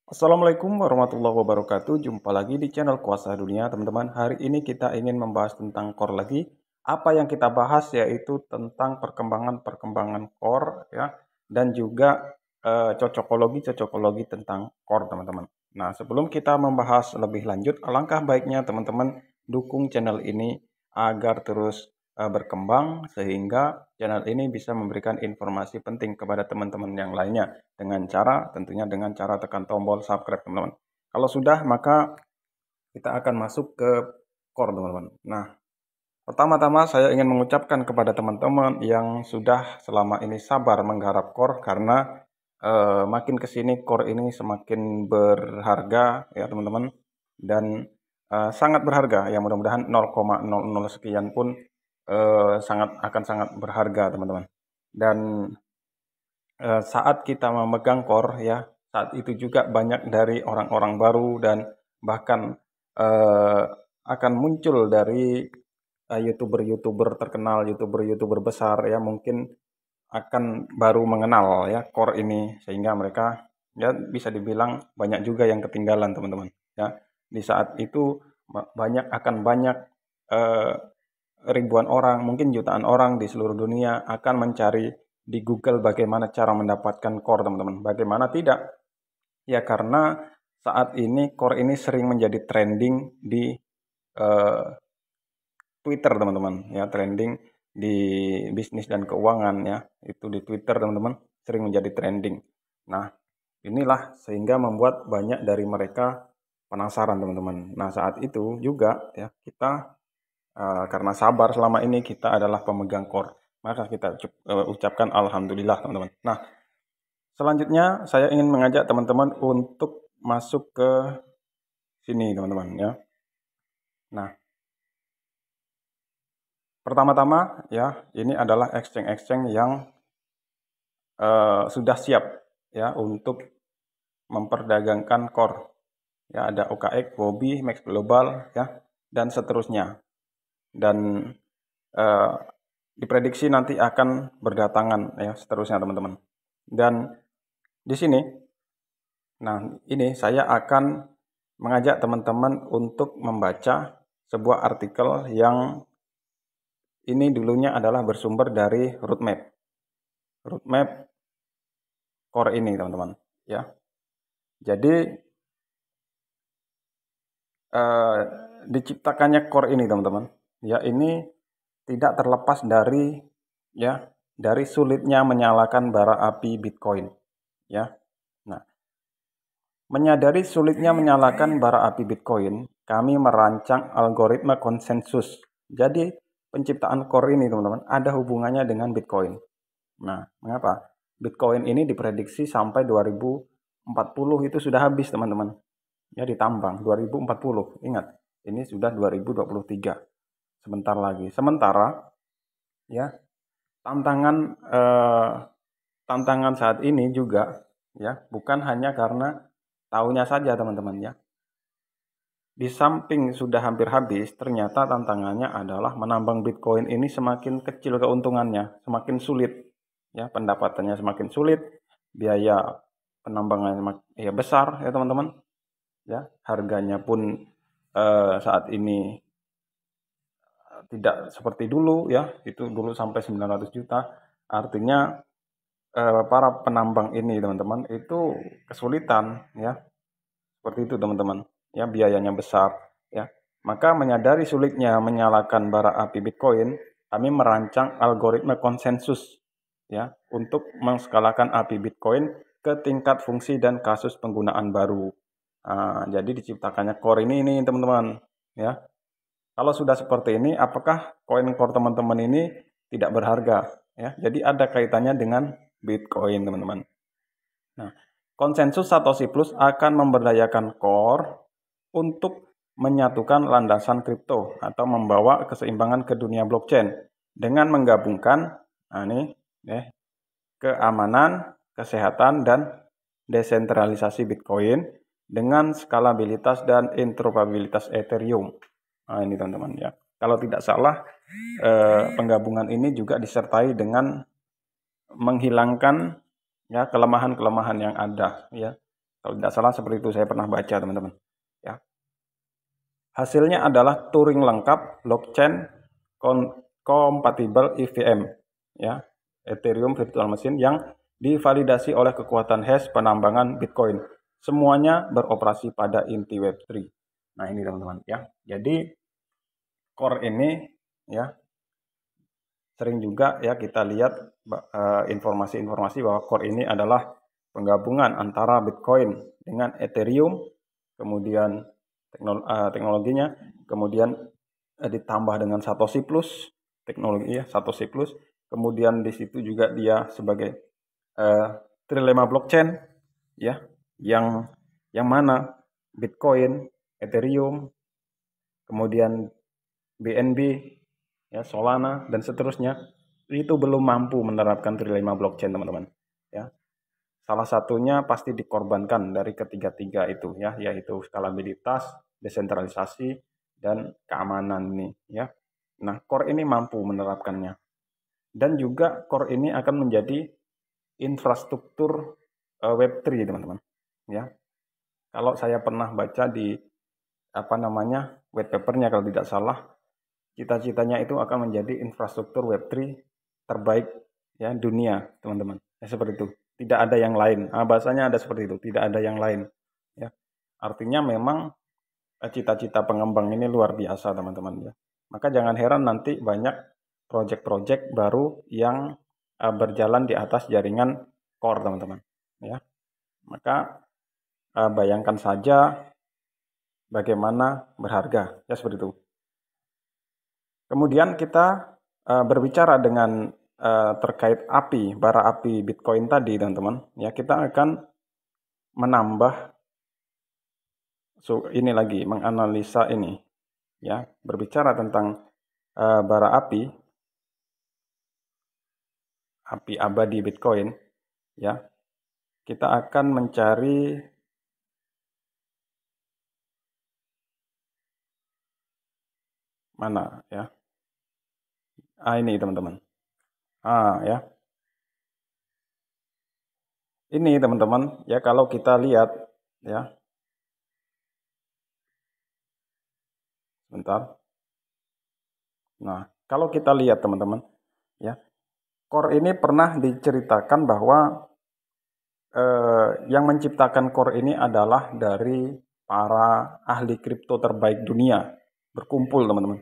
Assalamualaikum warahmatullahi wabarakatuh. Jumpa lagi di channel Kuasa Dunia, teman-teman. Hari ini kita ingin membahas tentang core lagi. Apa yang kita bahas yaitu tentang perkembangan core ya, dan juga cocokologi tentang core, teman-teman. Nah, sebelum kita membahas lebih lanjut, alangkah baiknya teman-teman dukung channel ini agar terus berkembang sehingga channel ini bisa memberikan informasi penting kepada teman-teman yang lainnya tentunya dengan cara tekan tombol subscribe, teman-teman. Kalau sudah, maka kita akan masuk ke core, teman-teman. Nah, pertama-tama saya ingin mengucapkan kepada teman-teman yang sudah selama ini sabar menggarap core, karena makin kesini core ini semakin berharga ya, teman-teman, dan sangat berharga ya. Mudah-mudahan 0,00 sekian pun sangat berharga, teman-teman. Dan saat kita memegang core ya, saat itu juga banyak dari orang-orang baru dan bahkan akan muncul dari youtuber-youtuber terkenal, youtuber-youtuber besar ya, mungkin akan baru mengenal ya core ini, sehingga mereka ya bisa dibilang banyak juga yang ketinggalan, teman-teman ya. Di saat itu banyak eh, ribuan orang, mungkin jutaan orang di seluruh dunia akan mencari di Google bagaimana cara mendapatkan core, teman-teman. Bagaimana tidak? Ya karena saat ini core ini sering menjadi trending di eh, Twitter, teman-teman. Ya, trending di bisnis dan keuangan ya. Itu di Twitter, teman-teman, sering menjadi trending. Nah, inilah sehingga membuat banyak dari mereka penasaran, teman-teman. Nah, saat itu juga ya kita karena sabar selama ini kita adalah pemegang core, maka kita ucapkan alhamdulillah, teman-teman. Nah, selanjutnya saya ingin mengajak teman-teman untuk masuk ke sini, teman-teman ya. Nah, pertama-tama ya, ini adalah exchange yang sudah siap ya untuk memperdagangkan core. Ya, ada OKX, Huobi, Max Global ya, dan seterusnya. Dan diprediksi nanti akan berdatangan ya seterusnya, teman-teman. Dan di sini, nah ini saya akan mengajak teman-teman untuk membaca sebuah artikel yang ini dulunya adalah bersumber dari roadmap core ini, teman-teman ya. Jadi diciptakannya core ini, teman-teman ya, ini tidak terlepas dari sulitnya menyalakan bara api Bitcoin ya. Nah, menyadari sulitnya menyalakan bara api Bitcoin, kami merancang algoritma konsensus. Jadi penciptaan core ini, teman-teman, ada hubungannya dengan Bitcoin. Nah, mengapa? Bitcoin ini diprediksi sampai 2040 itu sudah habis, teman-teman. Ya, ditambang 2040. Ingat, ini sudah 2023. Sebentar lagi. Sementara ya, tantangan saat ini juga ya, bukan hanya karena tahunya saja, teman-teman ya. Di samping sudah hampir habis, ternyata tantangannya adalah menambang Bitcoin ini semakin kecil keuntungannya, semakin sulit ya, pendapatannya semakin sulit, biaya penambangannya ya besar ya, teman-teman ya. Harganya pun saat ini tidak seperti dulu ya, itu dulu sampai 900 juta. Artinya para penambang ini, teman-teman, itu kesulitan ya, seperti itu, teman-teman ya, biayanya besar ya. Maka menyadari sulitnya menyalakan bara api Bitcoin, kami merancang algoritma konsensus ya untuk menskalakan api Bitcoin ke tingkat fungsi dan kasus penggunaan baru. Jadi diciptakannya core ini teman-teman ya. Kalau sudah seperti ini, apakah koin core teman-teman ini tidak berharga ya? Jadi ada kaitannya dengan Bitcoin, teman-teman. Nah, konsensus Satoshi Plus akan memberdayakan core untuk menyatukan landasan kripto atau membawa keseimbangan ke dunia blockchain dengan menggabungkan keamanan, kesehatan, dan desentralisasi Bitcoin dengan skalabilitas dan interoperabilitas Ethereum. Nah, ini, teman-teman ya. Kalau tidak salah, penggabungan ini juga disertai dengan menghilangkan ya kelemahan-kelemahan yang ada ya. Kalau tidak salah seperti itu, saya pernah baca teman-teman. Ya. Hasilnya adalah Turing lengkap blockchain compatible EVM, ya, Ethereum Virtual Machine yang divalidasi oleh kekuatan hash penambangan Bitcoin. Semuanya beroperasi pada inti Web3. Nah ini teman-teman ya. Jadi core ini ya sering juga ya kita lihat informasi-informasi bahwa core ini adalah penggabungan antara Bitcoin dengan Ethereum, kemudian teknologinya, kemudian ditambah dengan Satoshi Plus, teknologi ya Satoshi Plus, kemudian di situ juga dia sebagai trilema blockchain ya, yang mana Bitcoin, Ethereum, kemudian BNB, ya Solana dan seterusnya itu belum mampu menerapkan trilema blockchain teman-teman. Ya, salah satunya pasti dikorbankan dari ketiga-tiga itu ya, yaitu skalabilitas, desentralisasi, dan keamanan nih ya. Nah, core ini mampu menerapkannya. Dan juga core ini akan menjadi infrastruktur Web3 teman-teman. Ya. Kalau saya pernah baca di white papernya kalau tidak salah, cita-citanya itu akan menjadi infrastruktur Web3 terbaik ya dunia, teman-teman. Ya seperti itu. Tidak ada yang lain. Bahasanya ada seperti itu, tidak ada yang lain. Ya. Artinya memang cita-cita pengembang ini luar biasa, teman-teman ya. Maka jangan heran nanti banyak proyek-proyek baru yang berjalan di atas jaringan core, teman-teman. Ya. Maka bayangkan saja bagaimana berharga, ya seperti itu. Kemudian kita berbicara dengan terkait bara api Bitcoin tadi, teman-teman. Ya, kita akan menambah ini lagi, menganalisa ini. Ya, berbicara tentang bara api abadi Bitcoin. Ya, kita akan mencari mana ya? Ini teman-teman. Ya. Ini teman-teman, ya kalau kita lihat ya. Sebentar. Nah, kalau kita lihat teman-teman, ya. Core ini pernah diceritakan bahwa yang menciptakan core ini adalah dari para ahli kripto terbaik dunia berkumpul, teman-teman.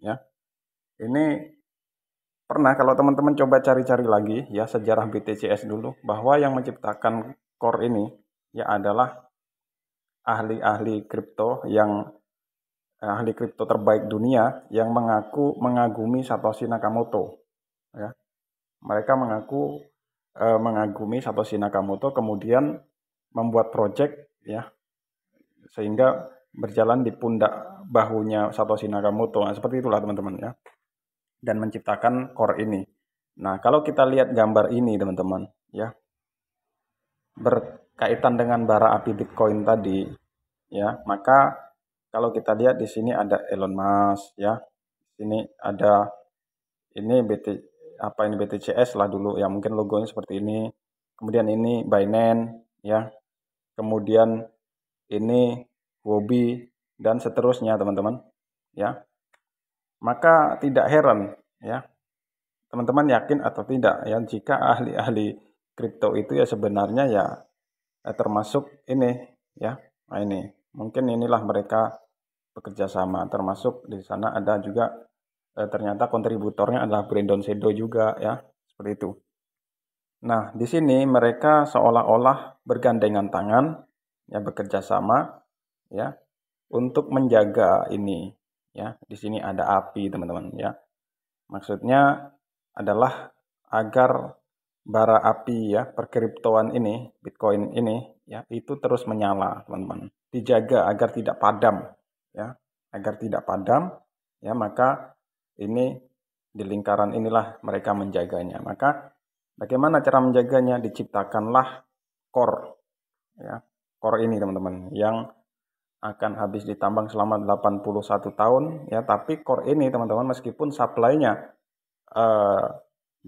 Ya. Ini pernah kalau teman-teman coba cari-cari lagi ya sejarah BTCS dulu, bahwa yang menciptakan core ini ya adalah ahli-ahli kripto terbaik dunia yang mengagumi Satoshi Nakamoto. Ya. Mereka mengaku mengagumi Satoshi Nakamoto, kemudian membuat project ya sehingga berjalan di pundak bahunya Satoshi Nakamoto. Nah, seperti itulah teman-teman ya. Dan menciptakan core ini. Nah, kalau kita lihat gambar ini teman-teman ya, berkaitan dengan bara api Bitcoin tadi ya, maka kalau kita lihat di sini ada Elon Musk ya. Ini ada BTCS lah dulu ya, mungkin logonya seperti ini. Kemudian ini Binance ya. Kemudian ini Huobi dan seterusnya teman-teman ya. Maka tidak heran ya, teman-teman yakin atau tidak ya, jika ahli-ahli kripto itu ya sebenarnya ya termasuk ini ya. Nah ini mungkin inilah mereka bekerja sama, termasuk di sana ada juga ternyata kontributornya adalah Brandon Sedo juga ya, seperti itu. Nah di sini mereka seolah-olah bergandengan tangan ya, bekerja sama ya untuk menjaga ini ya. Di sini ada api teman-teman ya. Maksudnya adalah agar bara api ya perkriptoan ini, Bitcoin ini ya itu terus menyala teman-teman. Dijaga agar tidak padam ya, agar tidak padam ya, maka ini di lingkaran inilah mereka menjaganya. Maka bagaimana cara menjaganya? Diciptakanlah core ya. Core ini teman-teman yang akan habis ditambang selama 81 tahun ya, tapi core ini teman-teman meskipun supply-nya 2,1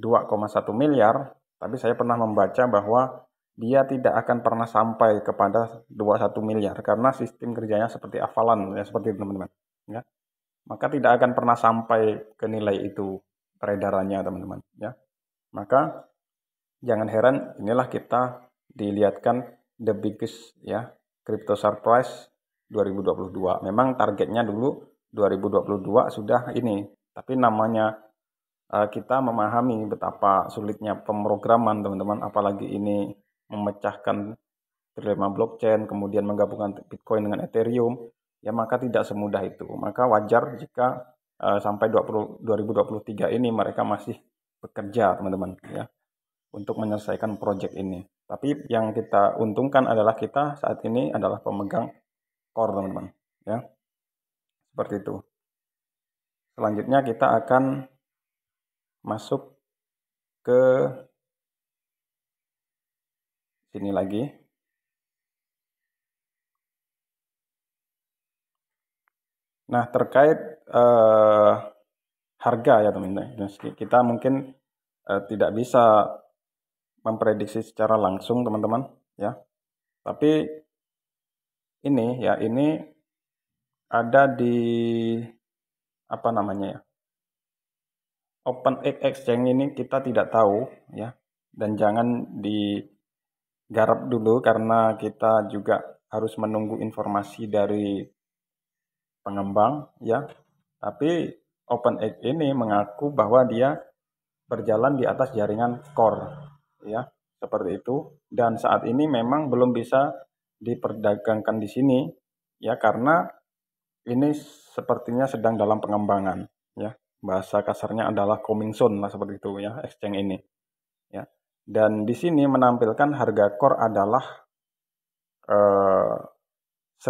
miliar, tapi saya pernah membaca bahwa dia tidak akan pernah sampai kepada 21 miliar karena sistem kerjanya seperti hafalan ya, seperti itu teman-teman ya. Maka tidak akan pernah sampai ke nilai itu peredarannya teman-teman ya. Maka jangan heran inilah kita dilihatkan the biggest ya crypto surprise 2022. Memang targetnya dulu 2022 sudah ini, tapi namanya kita memahami betapa sulitnya pemrograman teman-teman, apalagi ini memecahkan trilema blockchain, kemudian menggabungkan Bitcoin dengan Ethereum, ya maka tidak semudah itu. Maka wajar jika sampai 2023 ini mereka masih bekerja teman-teman ya untuk menyelesaikan proyek ini. Tapi yang kita untungkan adalah kita saat ini adalah pemegang core teman-teman ya. Seperti itu. Selanjutnya kita akan masuk ke sini lagi. Nah, terkait harga ya teman-teman. Kita mungkin tidak bisa memprediksi secara langsung teman-teman ya. Tapi ini ya, ini ada di apa namanya ya? OpenX Exchange ini kita tidak tahu ya. Dan jangan digarap dulu karena kita juga harus menunggu informasi dari pengembang ya. Tapi OpenX ini mengaku bahwa dia berjalan di atas jaringan core ya, seperti itu. Dan saat ini memang belum bisa diperdagangkan di sini ya karena ini sepertinya sedang dalam pengembangan ya. Bahasa kasarnya adalah coming soon lah seperti itu ya exchange ini ya. Dan di sini menampilkan harga core adalah 1000.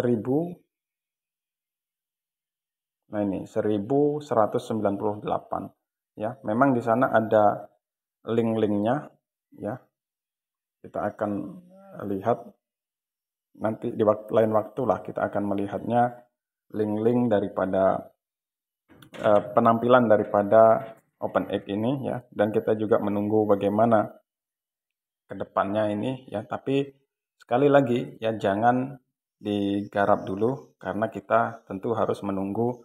Nah ini 1198 ya. Memang di sana ada link-linknya ya. Kita akan lihat nanti di lain waktu lah kita akan melihatnya link-link daripada penampilan daripada OpenX ini ya. Dan kita juga menunggu bagaimana kedepannya ini ya. Tapi sekali lagi ya jangan digarap dulu karena kita tentu harus menunggu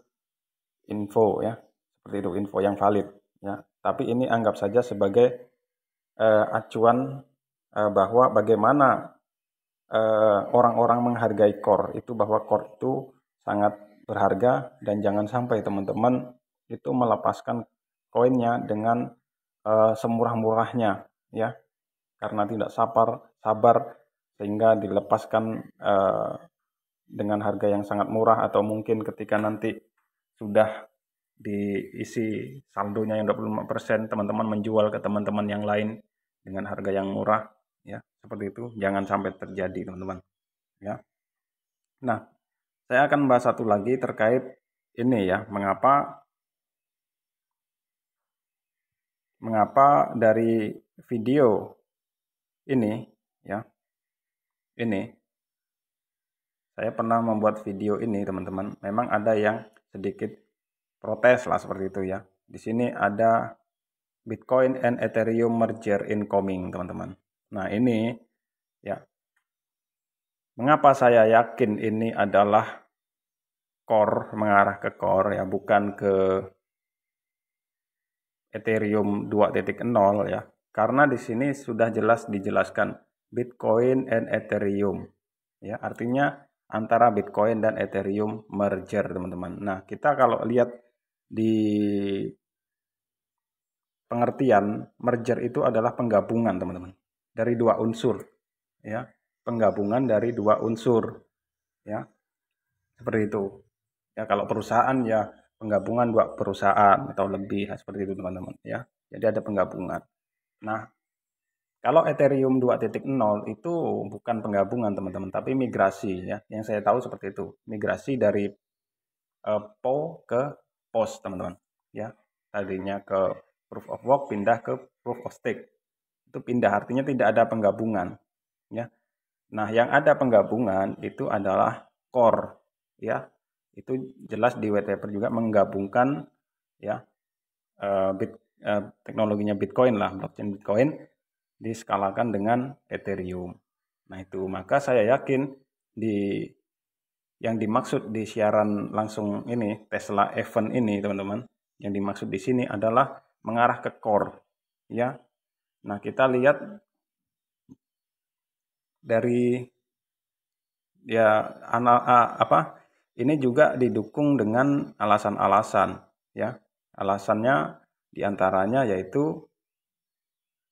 info ya, seperti itu, info yang valid ya. Tapi ini anggap saja sebagai acuan bahwa bagaimana orang-orang menghargai core itu, bahwa core itu sangat berharga dan jangan sampai teman-teman itu melepaskan koinnya dengan semurah-murahnya ya, karena tidak sabar sehingga dilepaskan dengan harga yang sangat murah, atau mungkin ketika nanti sudah diisi saldonya yang 25%, teman-teman menjual ke teman-teman yang lain dengan harga yang murah ya, seperti itu. Jangan sampai terjadi teman-teman ya. Nah, saya akan bahas satu lagi terkait ini ya, mengapa dari video ini ya, ini saya pernah membuat video ini teman-teman, memang ada yang sedikit protes lah seperti itu ya. Di sini ada Bitcoin and Ethereum merger incoming teman-teman. Nah ini ya, mengapa saya yakin ini adalah core, mengarah ke core ya, bukan ke Ethereum 2.0 ya. Karena di sini sudah jelas dijelaskan Bitcoin and Ethereum ya, artinya antara Bitcoin dan Ethereum merger teman-teman. Nah kita kalau lihat di pengertian merger itu adalah penggabungan teman-teman dari dua unsur ya, penggabungan dari dua unsur ya, seperti itu ya. Kalau perusahaan ya penggabungan dua perusahaan atau lebih seperti itu teman-teman ya, jadi ada penggabungan. Nah kalau Ethereum 2.0 itu bukan penggabungan teman-teman, tapi migrasi ya, yang saya tahu seperti itu, migrasi dari PO ke POS teman-teman ya. Tadinya ke proof of work pindah ke proof of stake, itu pindah, artinya tidak ada penggabungan ya. Nah yang ada penggabungan itu adalah core ya, itu jelas di white paper juga menggabungkan ya teknologinya Bitcoin lah, blockchain Bitcoin diskalakan dengan Ethereum. Nah itu, maka saya yakin yang dimaksud di siaran langsung ini, Tesla event ini teman-teman, yang dimaksud di sini adalah mengarah ke core, ya. Nah kita lihat dari ini juga didukung dengan alasan-alasan, ya. Alasannya diantaranya yaitu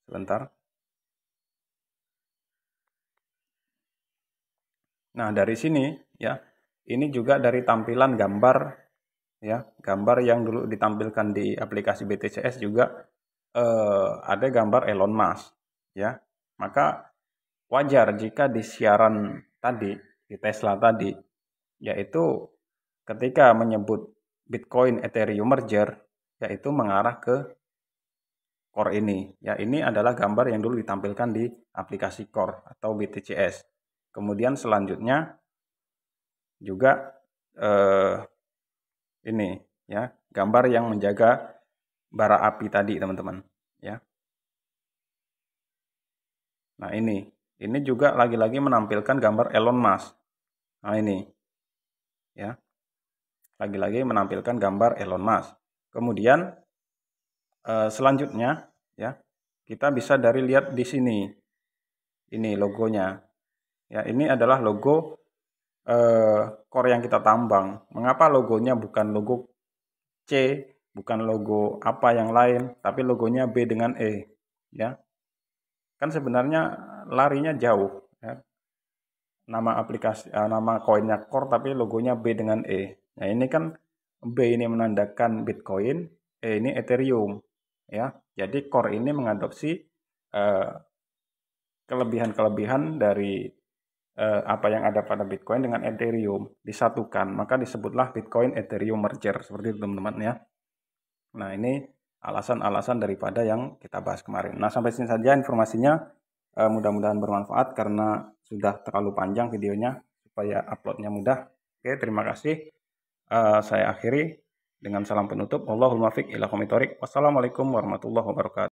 sebentar. Nah dari sini, ya, ini juga dari tampilan gambar, ya, gambar yang dulu ditampilkan di aplikasi BTCS juga ada gambar Elon Musk, ya. Maka wajar jika di siaran tadi, di Tesla tadi, yaitu ketika menyebut Bitcoin Ethereum merger, yaitu mengarah ke core ini. Ya, ini adalah gambar yang dulu ditampilkan di aplikasi core atau BTCS. Kemudian selanjutnya juga ini, ya, gambar yang menjaga bara api tadi, teman-teman, ya. Nah, ini juga lagi-lagi menampilkan gambar Elon Musk. Nah, ini, ya, lagi-lagi menampilkan gambar Elon Musk. Kemudian selanjutnya, ya, kita bisa dari lihat di sini, ini logonya, ya. Ini adalah logo core yang kita tambang. Mengapa logonya bukan logo C, bukan logo apa yang lain, tapi logonya B dengan E, ya. Kan sebenarnya larinya jauh, ya. Nama aplikasi, nama koinnya core tapi logonya B dengan E. Nah ini kan B ini menandakan Bitcoin, E ini Ethereum, ya. Jadi core ini mengadopsi kelebihan-kelebihan dari apa yang ada pada Bitcoin dengan Ethereum disatukan, maka disebutlah Bitcoin Ethereum merger, seperti itu teman-teman, ya. Nah ini alasan-alasan daripada yang kita bahas kemarin. Nah sampai sini saja informasinya, mudah-mudahan bermanfaat karena sudah terlalu panjang videonya, supaya uploadnya mudah. Oke, terima kasih. Saya akhiri dengan salam penutup. Wallahul muwaffiq ila aqwamit thoriq. Wassalamualaikum warahmatullahi wabarakatuh.